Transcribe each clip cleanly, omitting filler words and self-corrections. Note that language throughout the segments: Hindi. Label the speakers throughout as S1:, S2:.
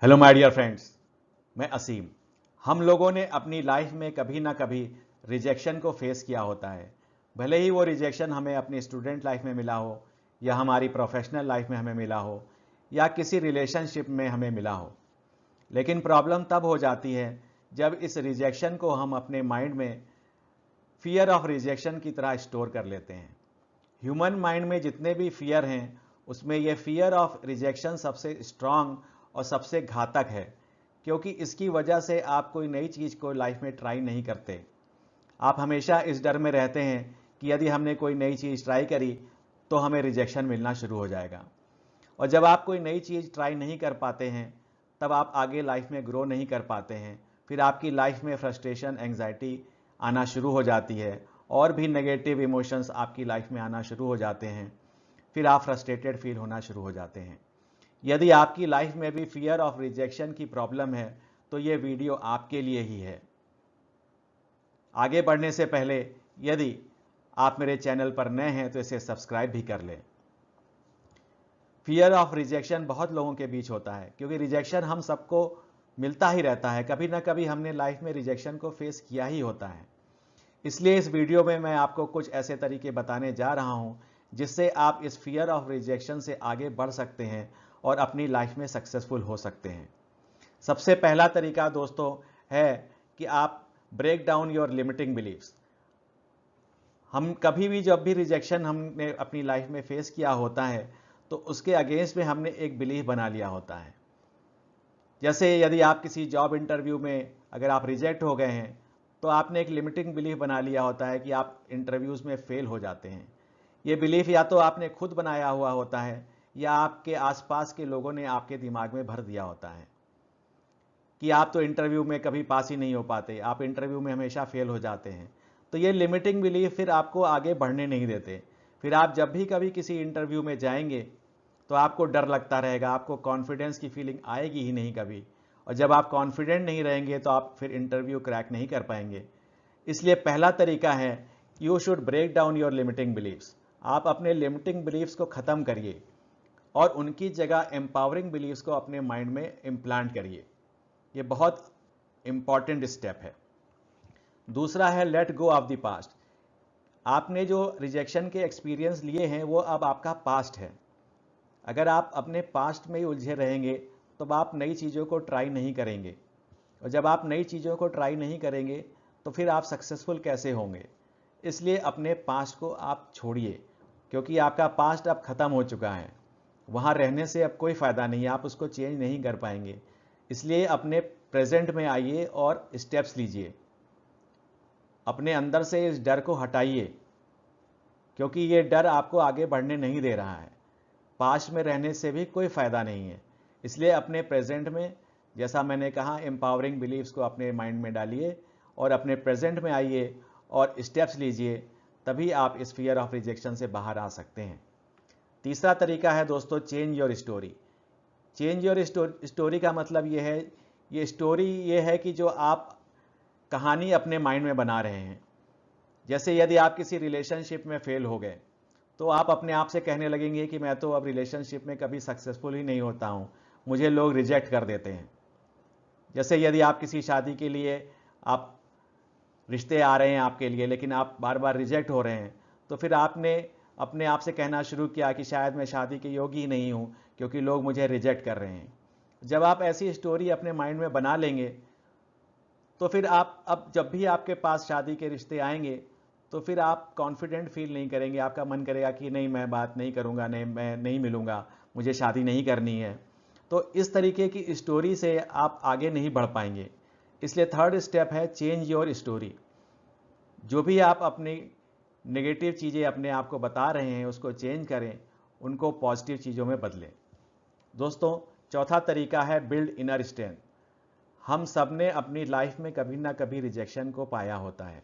S1: हेलो माय डियर फ्रेंड्स, मैं असीम। हम लोगों ने अपनी लाइफ में कभी ना कभी रिजेक्शन को फेस किया होता है। भले ही वो रिजेक्शन हमें अपनी स्टूडेंट लाइफ में मिला हो, या हमारी प्रोफेशनल लाइफ में हमें मिला हो, या किसी रिलेशनशिप में हमें मिला हो। लेकिन प्रॉब्लम तब हो जाती है जब इस रिजेक्शन को हम अपने माइंड में फियर ऑफ रिजेक्शन की तरह स्टोर कर लेते हैं। ह्यूमन माइंड में जितने भी फियर हैं, उसमें यह फियर ऑफ रिजेक्शन सबसे स्ट्रांग और सबसे घातक है, क्योंकि इसकी वजह से आप कोई नई चीज़ को लाइफ में ट्राई नहीं करते। आप हमेशा इस डर में रहते हैं कि यदि हमने कोई नई चीज़ ट्राई करी तो हमें रिजेक्शन मिलना शुरू हो जाएगा। और जब आप कोई नई चीज़ ट्राई नहीं कर पाते हैं, तब आप आगे लाइफ में ग्रो नहीं कर पाते हैं। फिर आपकी लाइफ में फ्रस्ट्रेशन, एंग्जाइटी आना शुरू हो जाती है, और भी नेगेटिव इमोशंस आपकी लाइफ में आना शुरू हो जाते हैं। फिर आप फ्रस्ट्रेटेड फील होना शुरू हो जाते हैं। यदि आपकी लाइफ में भी फियर ऑफ रिजेक्शन की प्रॉब्लम है, तो ये वीडियो आपके लिए ही है। आगे बढ़ने से पहले यदि आप मेरे चैनल पर नए हैं तो इसे सब्सक्राइब भी कर लें। फियर ऑफ रिजेक्शन बहुत लोगों के बीच होता है, क्योंकि रिजेक्शन हम सबको मिलता ही रहता है। कभी ना कभी हमने लाइफ में रिजेक्शन को फेस किया ही होता है। इसलिए इस वीडियो में मैं आपको कुछ ऐसे तरीके बताने जा रहा हूं जिससे आप इस फियर ऑफ रिजेक्शन से आगे बढ़ सकते हैं और अपनी लाइफ में सक्सेसफुल हो सकते हैं। सबसे पहला तरीका दोस्तों है कि आप break down your limiting believes. हम कभी भी जब भी रिजेक्शन हमने अपनी लाइफ में फेस किया होता है, तो उसके अगेंस्ट में हमने एक बिलीफ बना लिया होता है। जैसे यदि आप किसी जॉब इंटरव्यू में अगर आप रिजेक्ट हो गए हैं, तो आपने एक लिमिटिंग बिलीफ बना लिया होता है कि आप इंटरव्यूज़ में फेल हो जाते हैं। ये बिलीफ या तो आपने खुद बनाया हुआ होता है, या आपके आसपास के लोगों ने आपके दिमाग में भर दिया होता है कि आप तो इंटरव्यू में कभी पास ही नहीं हो पाते, आप इंटरव्यू में हमेशा फेल हो जाते हैं। तो ये लिमिटिंग बिलीफ फिर आपको आगे बढ़ने नहीं देते। फिर आप जब भी कभी किसी इंटरव्यू में जाएंगे तो आपको डर लगता रहेगा, आपको कॉन्फिडेंस की फीलिंग आएगी ही नहीं कभी। और जब आप कॉन्फिडेंट नहीं रहेंगे तो आप फिर इंटरव्यू क्रैक नहीं कर पाएंगे। इसलिए पहला तरीका है, you should break down your limiting believes. आप अपने लिमिटिंग बिलीव्स को ख़त्म करिए और उनकी जगह एम्पावरिंग बिलीव्स को अपने माइंड में इम्प्लांट करिए। ये बहुत इंपॉर्टेंट स्टेप है। दूसरा है let go of the past. आपने जो रिजेक्शन के एक्सपीरियंस लिए हैं वो अब आपका पास्ट है। अगर आप अपने पास्ट में ही उलझे रहेंगे तो आप नई चीज़ों को ट्राई नहीं करेंगे, और जब आप नई चीज़ों को ट्राई नहीं करेंगे तो फिर आप सक्सेसफुल कैसे होंगे। इसलिए अपने पास्ट को आप छोड़िए, क्योंकि आपका पास्ट अब ख़त्म हो चुका है। वहाँ रहने से अब कोई फ़ायदा नहीं है, आप उसको चेंज नहीं कर पाएंगे। इसलिए अपने प्रेजेंट में आइए और स्टेप्स लीजिए। अपने अंदर से इस डर को हटाइए, क्योंकि ये डर आपको आगे बढ़ने नहीं दे रहा है। पास्ट में रहने से भी कोई फ़ायदा नहीं है। इसलिए अपने प्रेजेंट में, जैसा मैंने कहा, एम्पावरिंग बिलीव्स को अपने माइंड में डालिए और अपने प्रेजेंट में आइए और स्टेप्स लीजिए। तभी आप इस फियर ऑफ रिजेक्शन से बाहर आ सकते हैं। तीसरा तरीका है दोस्तों, change your story. Change your story का मतलब ये है, ये स्टोरी ये है कि जो आप कहानी अपने माइंड में बना रहे हैं। जैसे यदि आप किसी रिलेशनशिप में फेल हो गए, तो आप अपने आप से कहने लगेंगे कि मैं तो अब रिलेशनशिप में कभी सक्सेसफुल ही नहीं होता हूँ, मुझे लोग रिजेक्ट कर देते हैं। जैसे यदि आप किसी शादी के लिए, आप रिश्ते आ रहे हैं आपके लिए, लेकिन आप बार बार रिजेक्ट हो रहे हैं, तो फिर आपने अपने आप से कहना शुरू किया कि शायद मैं शादी के योग्य ही नहीं हूँ, क्योंकि लोग मुझे रिजेक्ट कर रहे हैं। जब आप ऐसी स्टोरी अपने माइंड में बना लेंगे, तो फिर आप अब जब भी आपके पास शादी के रिश्ते आएंगे, तो फिर आप कॉन्फिडेंट फील नहीं करेंगे। आपका मन करेगा कि नहीं, मैं बात नहीं करूंगा, नहीं मैं नहीं मिलूंगा, मुझे शादी नहीं करनी है। तो इस तरीके की स्टोरी से आप आगे नहीं बढ़ पाएंगे। इसलिए थर्ड स्टेप है, चेंज योर स्टोरी। जो भी आप अपनी नेगेटिव चीज़ें अपने आप को बता रहे हैं उसको चेंज करें, उनको पॉजिटिव चीज़ों में बदलें। दोस्तों, चौथा तरीका है बिल्ड इनर स्ट्रेंथ। हम सब ने अपनी लाइफ में कभी ना कभी रिजेक्शन को पाया होता है।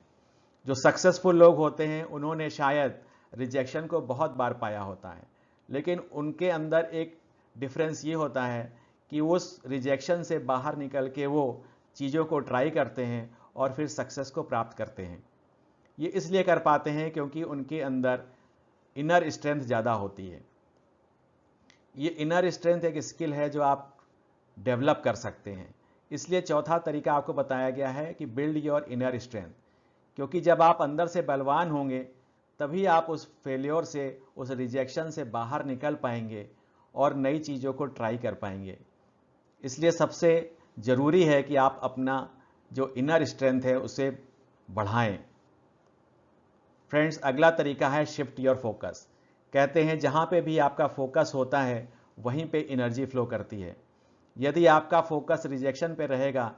S1: जो सक्सेसफुल लोग होते हैं उन्होंने शायद रिजेक्शन को बहुत बार पाया होता है, लेकिन उनके अंदर एक डिफरेंस ये होता है कि उस रिजेक्शन से बाहर निकल के वो चीज़ों को ट्राई करते हैं और फिर सक्सेस को प्राप्त करते हैं। ये इसलिए कर पाते हैं क्योंकि उनके अंदर इनर स्ट्रेंथ ज़्यादा होती है। ये इनर स्ट्रेंथ एक स्किल है जो आप डेवलप कर सकते हैं। इसलिए चौथा तरीका आपको बताया गया है कि बिल्ड योर इनर स्ट्रेंथ, क्योंकि जब आप अंदर से बलवान होंगे तभी आप उस फेल्योर से, उस रिजेक्शन से बाहर निकल पाएंगे और नई चीज़ों को ट्राई कर पाएंगे। इसलिए सबसे ज़रूरी है कि आप अपना जो इनर स्ट्रेंथ है उसे बढ़ाएं। फ्रेंड्स, अगला तरीका है शिफ्ट योर फोकस। कहते हैं जहाँ पे भी आपका फोकस होता है वहीं पे एनर्जी फ्लो करती है। यदि आपका फोकस रिजेक्शन पे रहेगा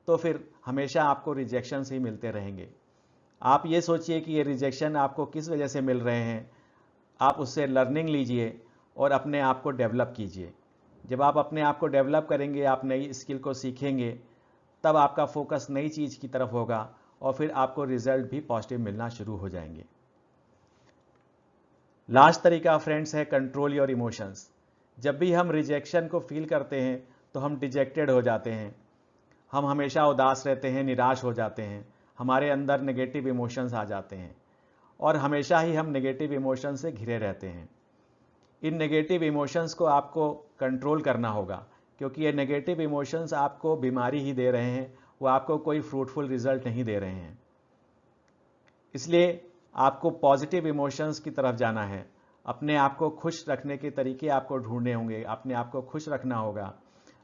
S1: तो फिर हमेशा आपको रिजेक्शन ही मिलते रहेंगे। आप ये सोचिए कि ये रिजेक्शन आपको किस वजह से मिल रहे हैं, आप उससे लर्निंग लीजिए और अपने आप को डेवलप कीजिए। जब आप अपने आप को डेवलप करेंगे, आप नई स्किल को सीखेंगे, तब आपका फोकस नई चीज़ की तरफ होगा और फिर आपको रिजल्ट भी पॉजिटिव मिलना शुरू हो जाएंगे। लास्ट तरीका फ्रेंड्स है कंट्रोल योर इमोशंस। जब भी हम रिजेक्शन को फील करते हैं तो हम डिजेक्टेड हो जाते हैं, हम हमेशा उदास रहते हैं, निराश हो जाते हैं, हमारे अंदर नेगेटिव इमोशंस आ जाते हैं और हमेशा ही हम नेगेटिव इमोशंस से घिरे रहते हैं। इन नेगेटिव इमोशंस को आपको कंट्रोल करना होगा, क्योंकि ये नेगेटिव इमोशंस आपको बीमारी ही दे रहे हैं, वो आपको कोई फ्रूटफुल रिजल्ट नहीं दे रहे हैं। इसलिए आपको पॉजिटिव इमोशंस की तरफ जाना है। अपने आप को खुश रखने के तरीके आपको ढूंढने होंगे, अपने आप को खुश रखना होगा,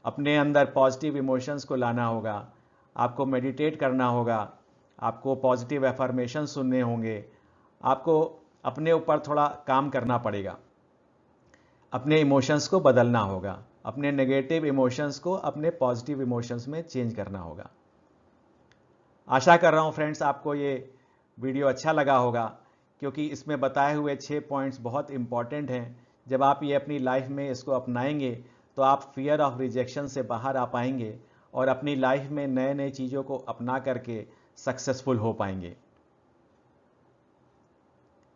S1: अपने अंदर पॉजिटिव इमोशंस को लाना होगा, आपको मेडिटेट करना होगा, आपको पॉजिटिव एफर्मेशन सुनने होंगे, आपको अपने ऊपर थोड़ा काम करना पड़ेगा, अपने इमोशंस को बदलना होगा, अपने नेगेटिव इमोशंस को अपने पॉजिटिव इमोशंस में चेंज करना होगा। आशा कर रहा हूं फ्रेंड्स आपको ये वीडियो अच्छा लगा होगा, क्योंकि इसमें बताए हुए 6 पॉइंट्स बहुत इंपॉर्टेंट हैं। जब आप ये अपनी लाइफ में इसको अपनाएंगे तो आप फियर ऑफ रिजेक्शन से बाहर आ पाएंगे और अपनी लाइफ में नए नए चीज़ों को अपना करके सक्सेसफुल हो पाएंगे।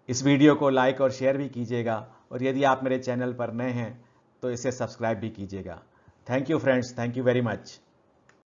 S1: इस वीडियो को लाइक और शेयर भी कीजिएगा और यदि आप मेरे चैनल पर नए हैं तो इसे सब्सक्राइब भी कीजिएगा। Thank you friends, thank you very much.